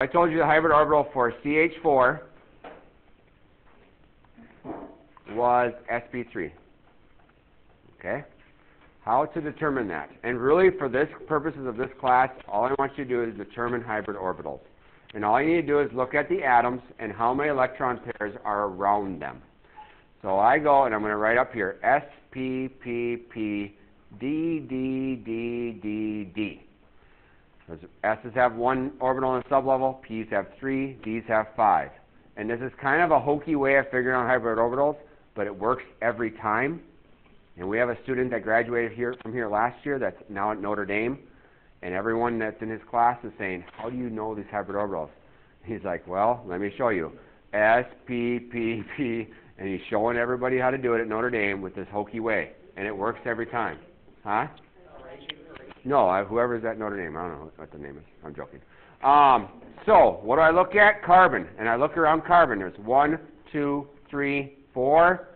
I told you the hybrid orbital for CH4 was sp3. Okay? How to determine that? And really, for this purposes of this class, all I want you to do is determine hybrid orbitals. And all you need to do is look at the atoms and how many electron pairs are around them. So I go and I'm going to write up here S, P, P, P, D, D, D, D, D. S's have one orbital in the sublevel, P's have 3, D's have 5. And this is kind of a hokey way of figuring out hybrid orbitals, but it works every time. And we have a student that graduated from here last year that's now at Notre Dame, and everyone that's in his class is saying, how do you know these hybrid orbitals? He's like, well, let me show you. S, P, P, P, and he's showing everybody how to do it at Notre Dame with this hokey way, and it works every time. Huh? No, whoever's at Notre Dame. I don't know what the name is. I'm joking. So, what do I look at? Carbon. And I look around carbon. There's 1, 2, 3, 4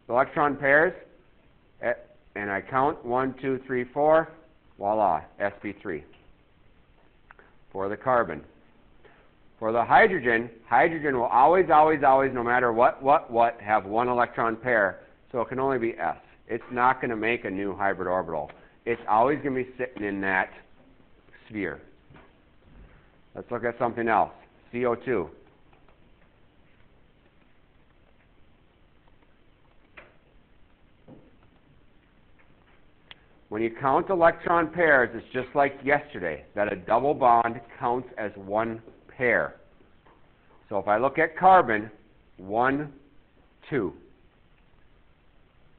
electron pairs. And I count 1, 2, 3, 4. Voila, sp3 for the carbon. For the hydrogen, hydrogen will always, no matter what, have one electron pair. So it can only be s. It's not going to make a new hybrid orbital. It's always going to be sitting in that sphere. Let's look at something else. CO2. When you count electron pairs, it's just like yesterday, that a double bond counts as one pair. So if I look at carbon, 1, 2.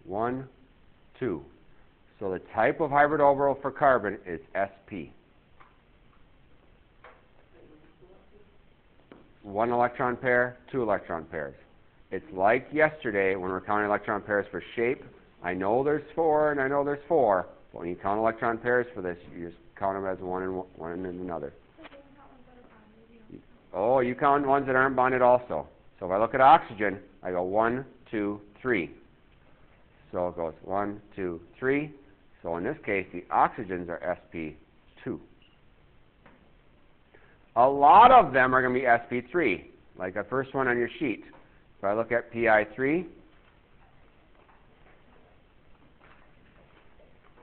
1, 2. So the type of hybrid orbital for carbon is sp. 1 electron pair, 2 electron pairs. It's like yesterday when we're counting electron pairs for shape. I know there's 4 and I know there's 4, but when you count electron pairs for this, you just count them as one and another. Oh, you count ones that aren't bonded also. So if I look at oxygen, I go 1, 2, 3. So it goes 1, 2, 3. So in this case, the oxygens are sp2. A lot of them are going to be sp3, like the first one on your sheet. If I look at pi3,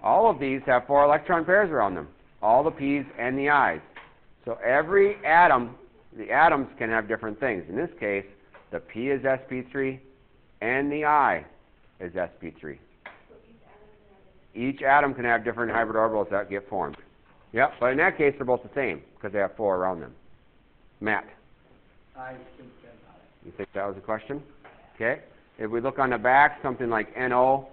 all of these have 4 electron pairs around them, all the p's and the i's. So every atom, the atoms can have different things. In this case, the p is sp3 and the I is sp3. Each atom can have different hybrid orbitals that get formed. Yep, but in that case, they're both the same because they have 4 around them. Matt? I think that's about it. You think that was a question? Okay. If we look on the back, something like NO,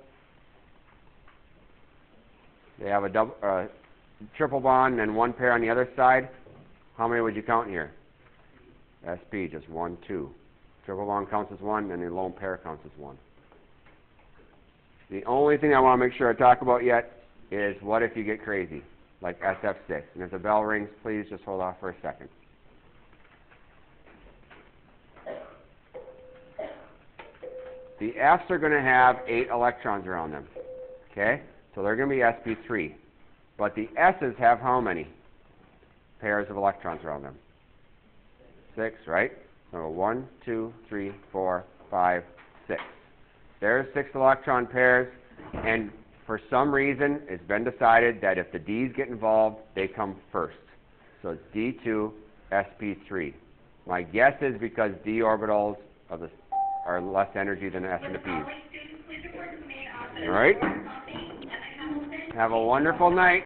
they have a triple bond and then 1 pair on the other side. How many would you count here? sp, just 1, 2. Triple bond counts as 1, and the lone pair counts as 1. The only thing I want to make sure I talk about yet is what if you get crazy, like SF6. And if the bell rings, please just hold off for a second. The Fs are going to have 8 electrons around them. Okay? So they're going to be sp3. But the S's have how many pairs of electrons around them? 6, right? So 1, 2, 3, 4, 5, 6. There's 6 electron pairs, and for some reason, it's been decided that if the D's get involved, they come first. So it's D2, sp3. My guess is because D orbitals are less energy than the S and the P's. All right? Have a wonderful night.